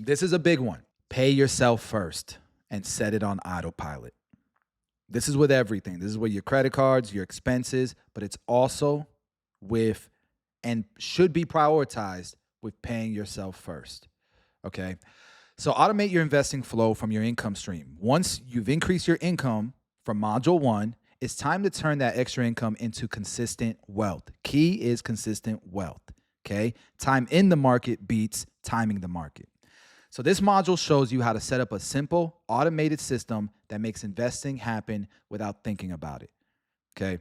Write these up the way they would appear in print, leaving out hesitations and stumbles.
This is a big one. Pay yourself first and set it on autopilot. This is with everything. This is with your credit cards, your expenses, but it's also with and should be prioritized with paying yourself first. Okay. So automate your investing flow from your income stream. Once you've increased your income from module one, it's time to turn that extra income into consistent wealth. Key is consistent wealth. Okay. Time in the market beats timing the market. So this module shows you how to set up a simple automated system that makes investing happen without thinking about it. Okay.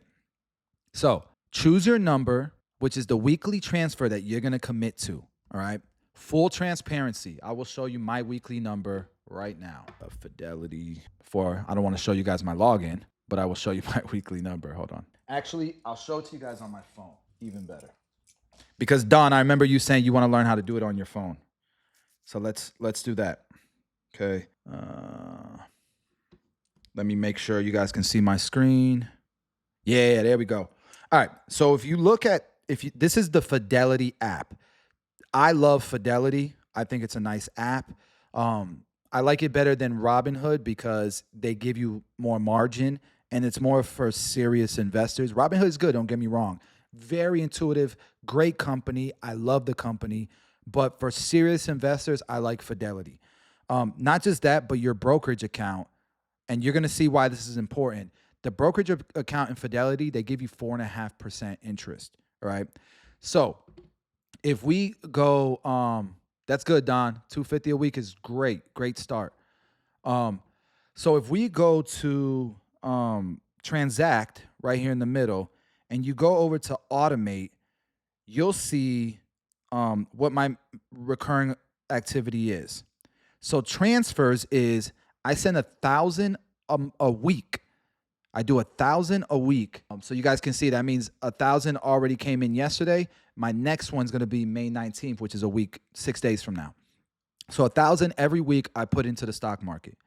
So choose your number, which is the weekly transfer that you're going to commit to. All right. Full transparency. I will show you my weekly number right now. Fidelity I don't want to show you guys my login, but I will show you my weekly number. Hold on. Actually, I'll show it to you guys on my phone. Even better. Because Don, I remember you saying you want to learn how to do it on your phone. So let's do that. Okay. Let me make sure you guys can see my screen. Yeah, there we go. All right. So if you look at this is the Fidelity app. I love Fidelity. I think it's a nice app. I like it better than Robinhood because they give you more margin and it's more for serious investors. Robinhood is good, don't get me wrong. Very intuitive, great company. I love the company. But for serious investors, I like Fidelity. Not just that, but your brokerage account, and you're going to see why this is important. The brokerage account in Fidelity, they give you 4.5% interest, all right? So if we go, that's good, Don. $250 a week is great start. So if we go to transact right here in the middle, and you go over to automate, you'll see what my recurring activity is. So transfers is I send 1,000 a week. I do 1,000 a week. So you guys can see that means 1,000 already came in yesterday. My next one's going to be May 19th, which is a week, 6 days from now. So 1,000 every week I put into the stock market.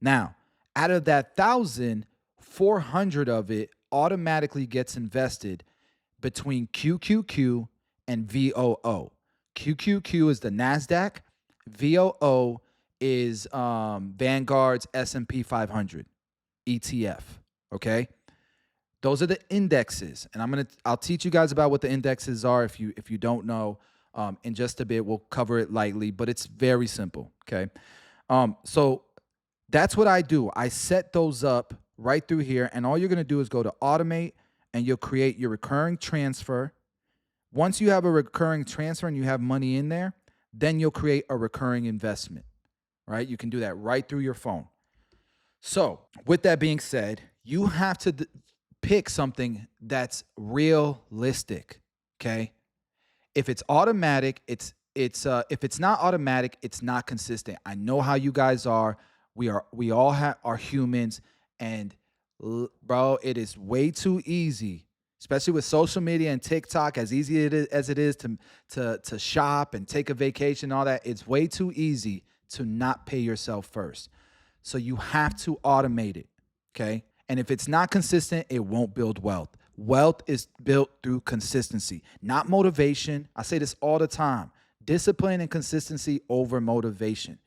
Now, out of that 1,000, 400 of it automatically gets invested between QQQ and VOO. QQQ is the NASDAQ. VOO is Vanguard's S&P 500 ETF. Okay, those are the indexes, and I'll teach you guys about what the indexes are if you don't know. In just a bit, we'll cover it lightly, but it's very simple. Okay, so that's what I do. I set those up right through here, and all you're gonna do is go to automate, and you'll create your recurring transfer. Once you have a recurring transfer and you have money in there, then you'll create a recurring investment. Right? You can do that right through your phone. So with that being said, you have to pick something that's realistic, okay? If it's automatic, if it's not automatic, it's not consistent. I know how you guys are. We all are humans, and bro, it is way too easy, especially with social media and TikTok, as easy as it is to shop and take a vacation, all that. It's way too easy to not pay yourself first. So you have to automate it, okay? And if it's not consistent, it won't build wealth. Wealth is built through consistency, not motivation. I say this all the time. Discipline and consistency over motivation.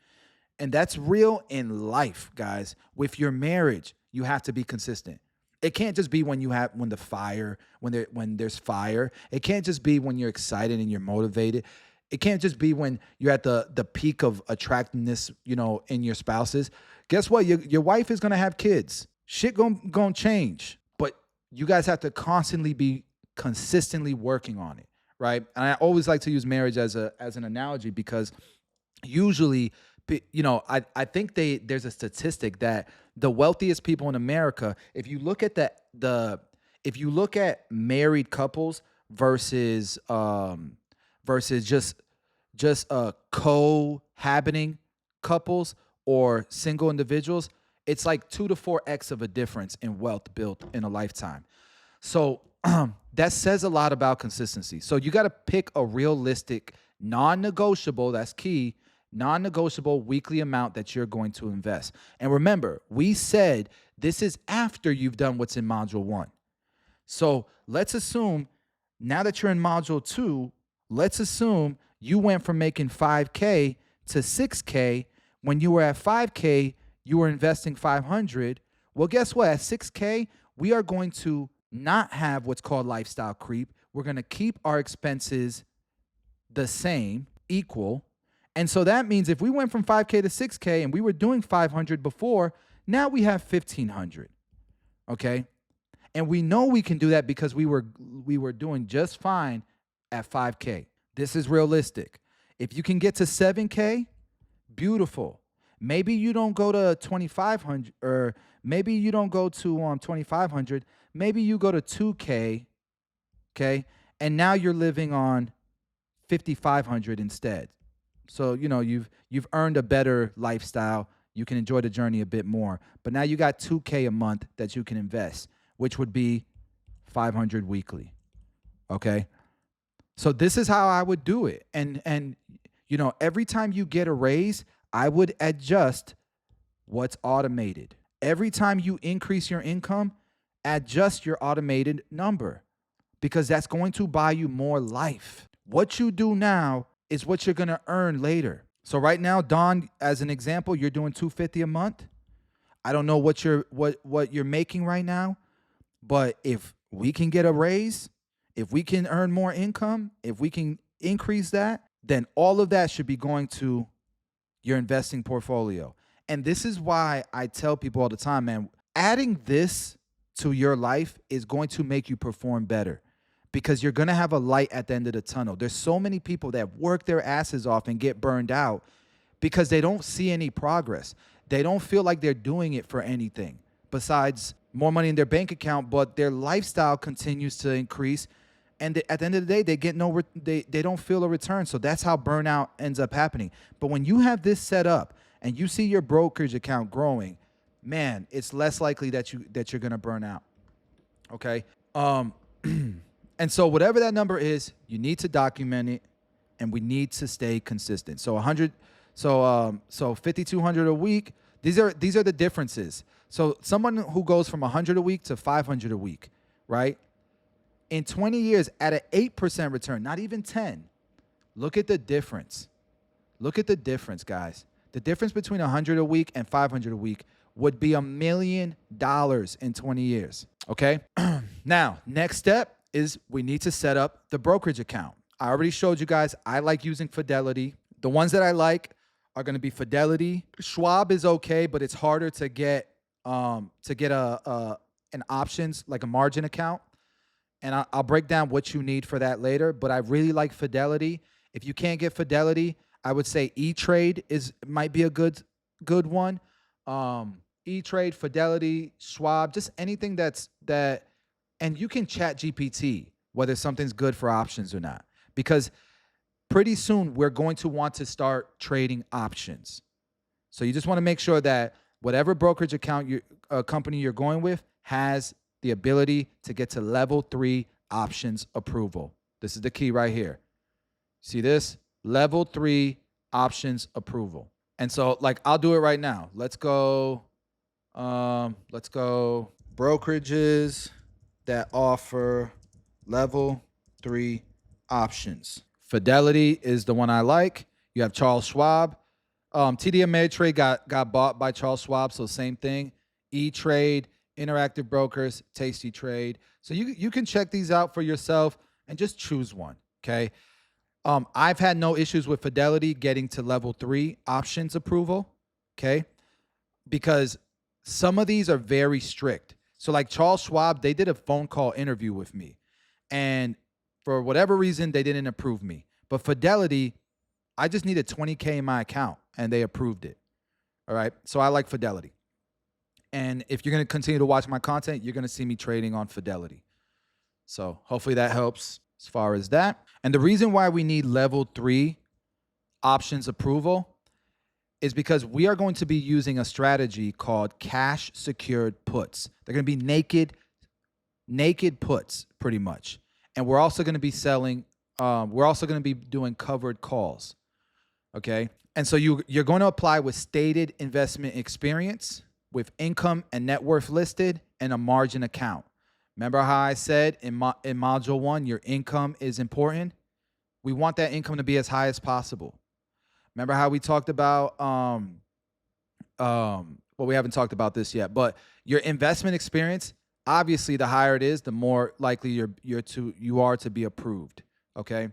And that's real in life, guys. With your marriage, you have to be consistent. It can't just be when there's fire. It can't just be when you're excited and you're motivated. It can't just be when you're at the peak of attractiveness, in your spouses. Guess what? Your wife is gonna have kids. Shit gonna change. But you guys have to constantly be consistently working on it, right? And I always like to use marriage as an analogy because usually, I think there's a statistic that the wealthiest people in America, if you look at if you look at married couples versus just cohabiting couples or single individuals, it's like 2 to 4x of a difference in wealth built in a lifetime. So that says a lot about consistency. So you got to pick a realistic, non-negotiable, that's key, non-negotiable weekly amount that you're going to invest. And remember, we said this is after you've done what's in module 1. So let's assume now that you're in module 2, let's assume you went from making $5K to 6K, when you were at 5K, you were investing 500. Well, guess what? At 6K, we are going to not have what's called lifestyle creep. We're going to keep our expenses the same, equal. And so that means if we went from 5K to 6K and we were doing 500 before, now we have 1,500. Okay? And we know we can do that because we were doing just fine at 5K. This is realistic. If you can get to 7K, beautiful. Maybe you don't go to 2,500, or maybe you don't go to 2,500. Maybe you go to 2K, okay? And now you're living on 5,500 instead. So, you've earned a better lifestyle. You can enjoy the journey a bit more. But now you got 2K a month that you can invest, which would be 500 weekly. Okay? So this is how I would do it. And every time you get a raise, I would adjust what's automated. Every time you increase your income, adjust your automated number, because that's going to buy you more life. What you do now is what you're going to earn later. So right now, Don, as an example, you're doing $250 a month. I don't know what you're making right now, but if we can get a raise, if we can earn more income, if we can increase that, then all of that should be going to your investing portfolio. And this is why I tell people all the time, man, adding this to your life is going to make you perform better, because you're going to have a light at the end of the tunnel. There's so many people that work their asses off and get burned out because they don't see any progress. They don't feel like they're doing it for anything besides more money in their bank account, but their lifestyle continues to increase. And at the end of the day, they get they don't feel a return. So that's how burnout ends up happening. But when you have this set up and you see your brokerage account growing, man, it's less likely that you're gonna burn out. Okay. And so whatever that number is, you need to document it, and we need to stay consistent. So 100, so 5,200 a week. These are the differences. So someone who goes from 100 a week to 500 a week, right? In 20 years at an 8% return, not even 10. Look at the difference. Look at the difference, guys. The difference between 100 a week and 500 a week would be $1 million in 20 years. Okay. Now, next step is we need to set up the brokerage account. I already showed you guys, I like using Fidelity. The ones that I like are going to be Fidelity. Schwab is okay, but it's harder to get an options, like a margin account. And I'll break down what you need for that later. But I really like Fidelity. If you can't get Fidelity, I would say E-Trade might be a good one. E-Trade, Fidelity, Schwab, just anything that. And you can chat GPT whether something's good for options or not, because pretty soon we're going to want to start trading options. So you just want to make sure that whatever brokerage account company you're going with has the ability to get to level 3 options approval. This is the key right here. See this? Level 3 options approval. And so, like, I'll do it right now. Let's go brokerages that offer level 3 options. Fidelity is the one I like. You have Charles Schwab. TD Ameritrade got bought by Charles Schwab, so same thing. E-Trade, Interactive Brokers, Tasty Trade. So you can check these out for yourself and just choose one, okay? I've had no issues with Fidelity getting to level 3 options approval, okay? Because some of these are very strict. So like Charles Schwab, they did a phone call interview with me, and for whatever reason, they didn't approve me. But Fidelity, I just needed 20K in my account and they approved it. All right. So I like Fidelity. And if you're going to continue to watch my content, you're going to see me trading on Fidelity. So hopefully that helps as far as that. And the reason why we need level 3 options approval is because we are going to be using a strategy called cash secured puts. They're going to be naked puts pretty much. And we're also going to be selling, we're also going to be doing covered calls. Okay. And so you're going to apply with stated investment experience, with income and net worth listed, and a margin account. Remember how I said in module 1, your income is important? We want that income to be as high as possible. Remember how we talked about well, we haven't talked about this yet, but your investment experience, obviously the higher it is, the more likely you are to be approved. Okay.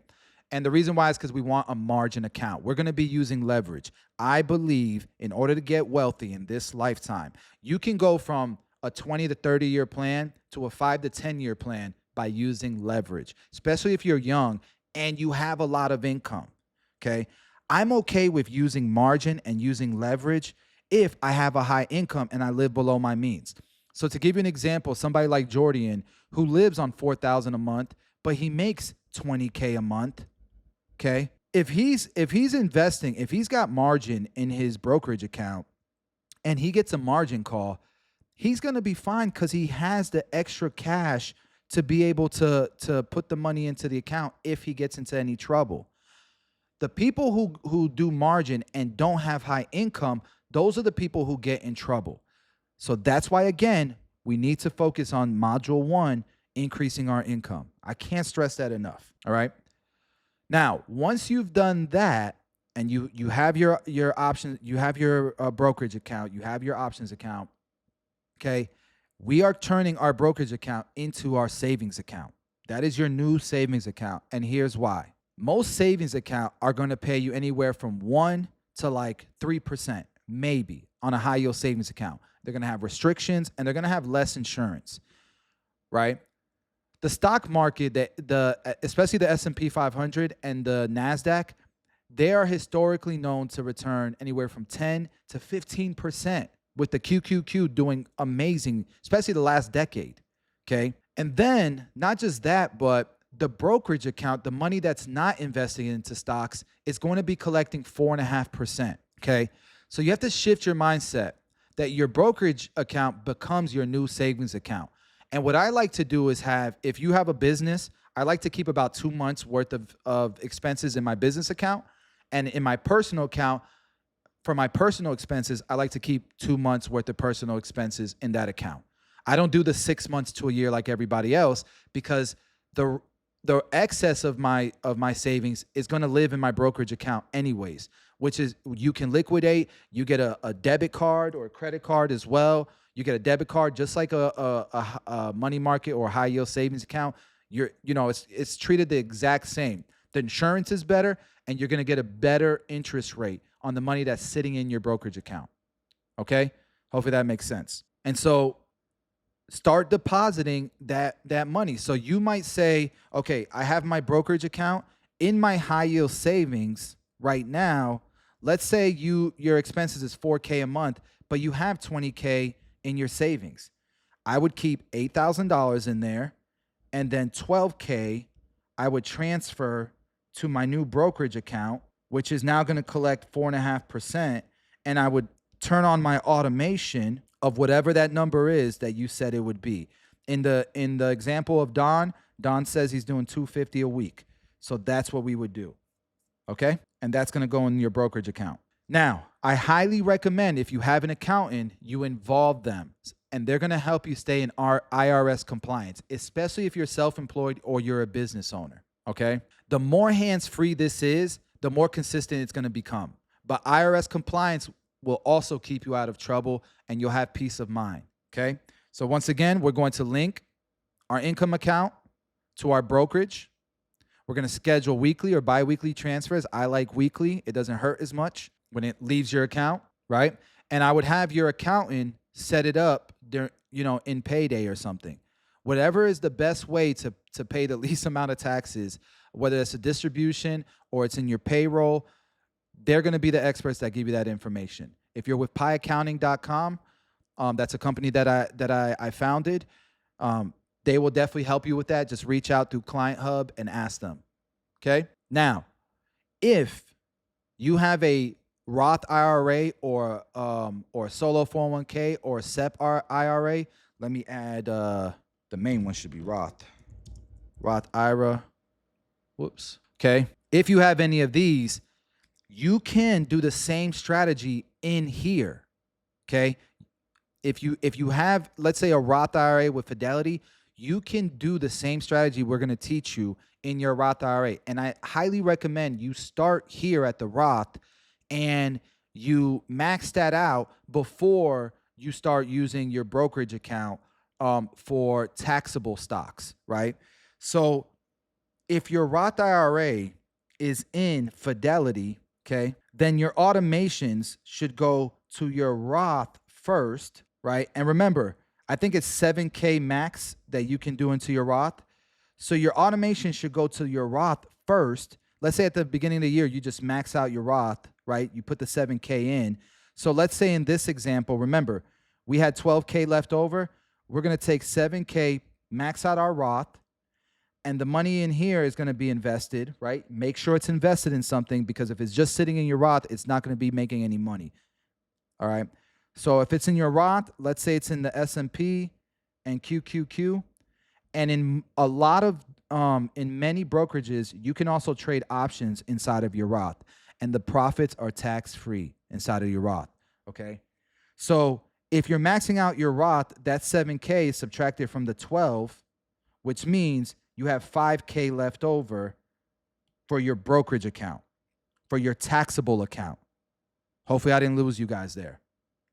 And the reason why is because we want a margin account. We're going to be using leverage. I believe in order to get wealthy in this lifetime, you can go from a 20 to 30 year plan to a 5 to 10-year plan by using leverage, especially if you're young and you have a lot of income. Okay. I'm okay with using margin and using leverage if I have a high income and I live below my means. So to give you an example, somebody like Jordan who lives on 4,000 a month, but he makes 20K a month. Okay. If he's investing, if he's got margin in his brokerage account and he gets a margin call, he's going to be fine because he has the extra cash to be able to put the money into the account if he gets into any trouble. The people who do margin and don't have high income, those are the people who get in trouble. So that's why, again, we need to focus on module 1, increasing our income. I can't stress that enough. All right. Now, once you've done that and you have your options, you have your brokerage account, you have your options account. Okay. We are turning our brokerage account into our savings account. That is your new savings account. And here's why. Most savings account are going to pay you anywhere from 1 to like 3%, maybe, on a high yield savings account. They're going to have restrictions and they're going to have less insurance, right? The stock market, especially the S&P 500 and the NASDAQ, they are historically known to return anywhere from 10 to 15%, with the QQQ doing amazing, especially the last decade, okay? And then not just that, but the brokerage account, the money that's not investing into stocks, is going to be collecting 4.5%. Okay. So you have to shift your mindset that your brokerage account becomes your new savings account. And what I like to do is if you have a business, I like to keep about 2 months worth of expenses in my business account. And in my personal account, for my personal expenses, I like to keep 2 months worth of personal expenses in that account. I don't do the 6 months to a year like everybody else, because the excess of my savings is going to live in my brokerage account anyways, which is you can liquidate. You get a debit card or a credit card as well. You get a debit card just like a money market or high yield savings account. It's treated the exact same. The insurance is better, and you're going to get a better interest rate on the money that's sitting in your brokerage account. Okay? Hopefully that makes sense. And so start depositing that money. So you might say, okay, I have my brokerage account in my high yield savings right now. Let's say your expenses is 4K a month, but you have 20K in your savings. I would keep $8,000 in there, and then 12K I would transfer to my new brokerage account, which is now going to collect 4.5%, and I would turn on my automation of whatever that number is that you said it would be. In the example of Don says he's doing $250 a week. So that's what we would do. Okay? And that's going to go in your brokerage account. Now, I highly recommend, if you have an accountant, you involve them, and they're going to help you stay in our IRS compliance, especially if you're self-employed or you're a business owner. Okay? The more hands-free this is, the more consistent it's going to become. But IRS compliance will also keep you out of trouble, and you'll have peace of mind. Okay? So once again, we're going to link our income account to our brokerage. We're going to schedule weekly or bi-weekly transfers. I like weekly. It doesn't hurt as much when it leaves your account, right? And I would have your accountant set it up there, in payday or something. Whatever is the best way to pay the least amount of taxes, whether it's a distribution or it's in your payroll, they're going to be the experts that give you that information. If you're with pieaccounting.com, that's a company that I founded. They will definitely help you with that. Just reach out through Client Hub and ask them. Okay? Now, if you have a Roth IRA or solo 401k or SEP IRA, let me add the main one should be Roth IRA. Whoops. Okay? If you have any of these, you can do the same strategy in here. Okay? If you have, let's say, a Roth IRA with Fidelity, you can do the same strategy we're going to teach you in your Roth IRA. And I highly recommend you start here at the Roth and you max that out before you start using your brokerage account for taxable stocks, right? So if your Roth IRA is in Fidelity, okay, then your automations should go to your Roth first, right? And remember, I think it's 7K max that you can do into your Roth. So your automation should go to your Roth first. Let's say at the beginning of the year, you just max out your Roth, right? You put the 7K in. So let's say in this example, remember, we had 12K left over. We're going to take 7K, max out our Roth, and the money in here is going to be invested, right? Make sure it's invested in something, because if it's just sitting in your Roth, it's not going to be making any money. All right. So if it's in your Roth, let's say it's in the S&P and QQQ, and in a lot of in many brokerages, you can also trade options inside of your Roth, and the profits are tax-free inside of your Roth. Okay. So if you're maxing out your Roth, that 7K is subtracted from the 12, which means you have 5K left over for your brokerage account, for your taxable account. Hopefully I didn't lose you guys there.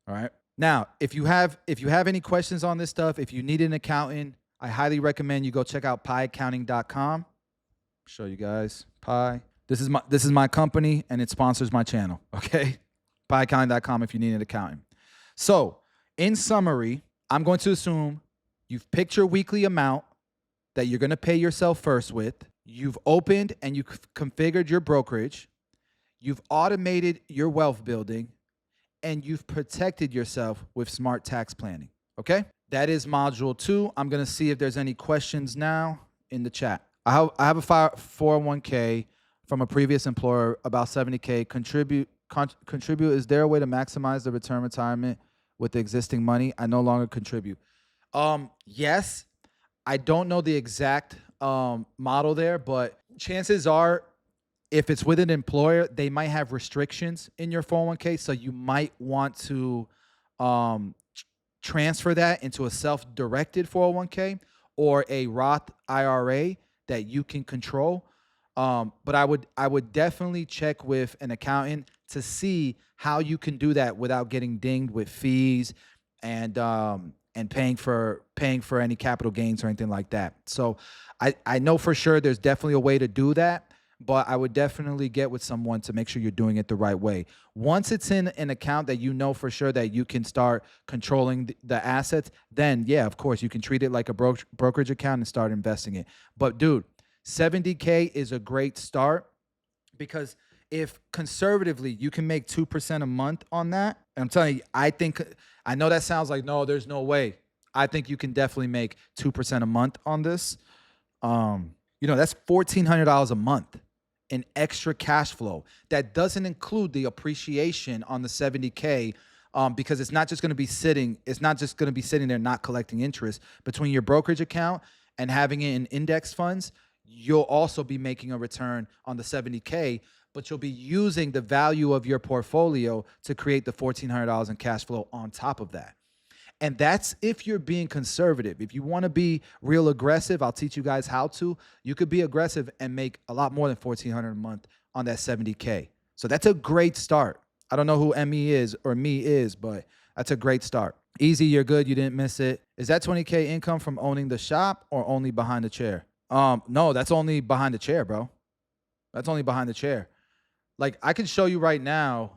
All right. Now, if you have any questions on this stuff, if you need an accountant, I highly recommend you go check out piaccounting.com. Show you guys Pi. This is my company, and it sponsors my channel. Okay. Piaccounting.com if you need an accountant. So in summary, I'm going to assume you've picked your weekly amount that you're going to pay yourself first with. You've opened and you configured your brokerage. You've automated your wealth building, and you've protected yourself with smart tax planning. Okay? That is module 2. I'm going to see if there's any questions now in the chat. I have a 401k from a previous employer, about 70K. Contribute. Is there a way to maximize the return retirement with the existing money? I no longer contribute. Yes. I don't know the exact model there, but chances are, if it's with an employer, they might have restrictions in your 401k. So you might want to transfer that into a self-directed 401k or a Roth IRA that you can control. But I would definitely check with an accountant to see how you can do that without getting dinged with fees and paying for any capital gains or anything like that. So I know for sure there's definitely a way to do that, but I would definitely get with someone to make sure you're doing it the right way. Once it's in an account that you know for sure that you can start controlling the assets, then yeah, of course, you can treat it like a brokerage account and start investing it. But dude, 70K is a great start, because if conservatively you can make 2% a month on that, and I'm telling you, I know that sounds like, no, there's no way. I think you can definitely make 2% a month on this. That's $1,400 a month in extra cash flow. That doesn't include the appreciation on the 70K, because it's not just going to be sitting. It's not just going to be sitting there not collecting interest. Between your brokerage account and having it in index funds, you'll also be making a return on the 70K, but you'll be using the value of your portfolio to create the $1,400 in cash flow on top of that. And that's if you're being conservative. If you want to be real aggressive, I'll teach you guys how to. You could be aggressive and make a lot more than $1,400 a month on that 70K. So that's a great start. I don't know who me is, but that's a great start. Easy, you're good. You didn't miss it. Is that 20K income from owning the shop or only behind the chair? No, that's only behind the chair, bro. That's only behind the chair. Like, I can show you right now.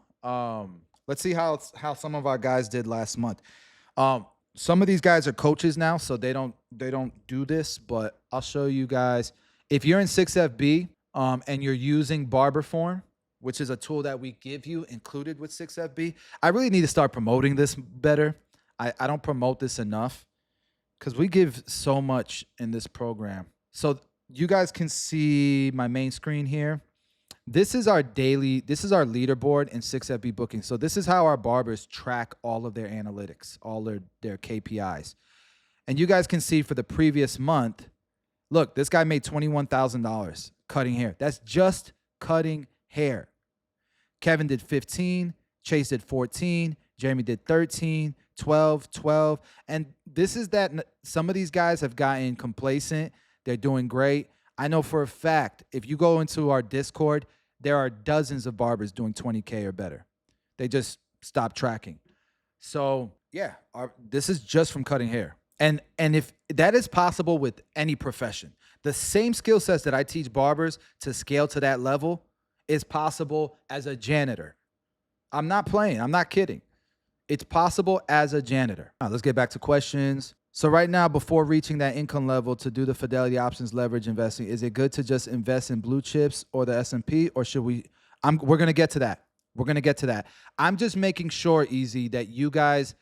Let's see how some of our guys did last month. Some of these guys are coaches now, so they don't do this, but I'll show you guys. If you're in 6FB and you're using Barber Form, which is a tool that we give you included with 6FB, I really need to start promoting this better. I don't promote this enough because we give so much in this program. So you guys can see my main screen here. This is our leaderboard in 6FB booking. So this is how our barbers track all of their analytics, all their KPIs. And you guys can see for the previous month, look, this guy made $21,000 cutting hair. That's just cutting hair. Kevin did 15, Chase did 14, Jeremy did 13, 12. And this is that some of these guys have gotten complacent. They're doing great. I know for a fact, if you go into our Discord, there are dozens of barbers doing 20K or better. They just stop tracking. So yeah, this is just from cutting hair. And if that is possible with any profession, the same skill sets that I teach barbers to scale to that level is possible as a janitor. I'm not playing. I'm not kidding. It's possible as a janitor. All right, let's get back to questions. So right now, before reaching that income level to do the Fidelity options leverage investing, is it good to just invest in blue chips or the S&P, or should we? We're gonna get to that. We're gonna get to that. I'm just making sure, Easy, that you guys.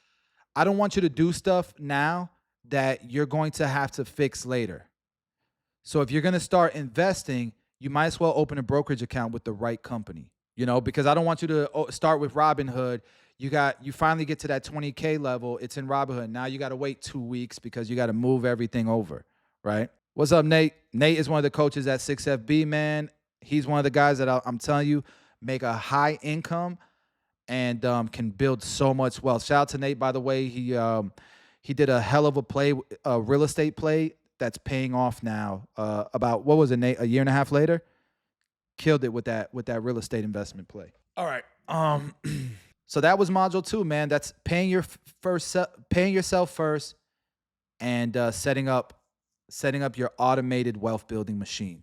I don't want you to do stuff now that you're going to have to fix later. So if you're going to start investing, you might as well open a brokerage account with the right company, because I don't want you to start with Robinhood. You finally get to that 20K level. It's in Robinhood. Now you got to wait 2 weeks because you got to move everything over, right? What's up, Nate? Nate is one of the coaches at 6FB, man. He's one of the guys that I'm telling you make a high income and can build so much wealth. Shout out to Nate, by the way. He did a hell of a play, a real estate play that's paying off now. About what was it, Nate? A year and a half later, killed it with that real estate investment play. All right. So that was module 2, man. That's paying yourself first, and setting up your automated wealth building machine.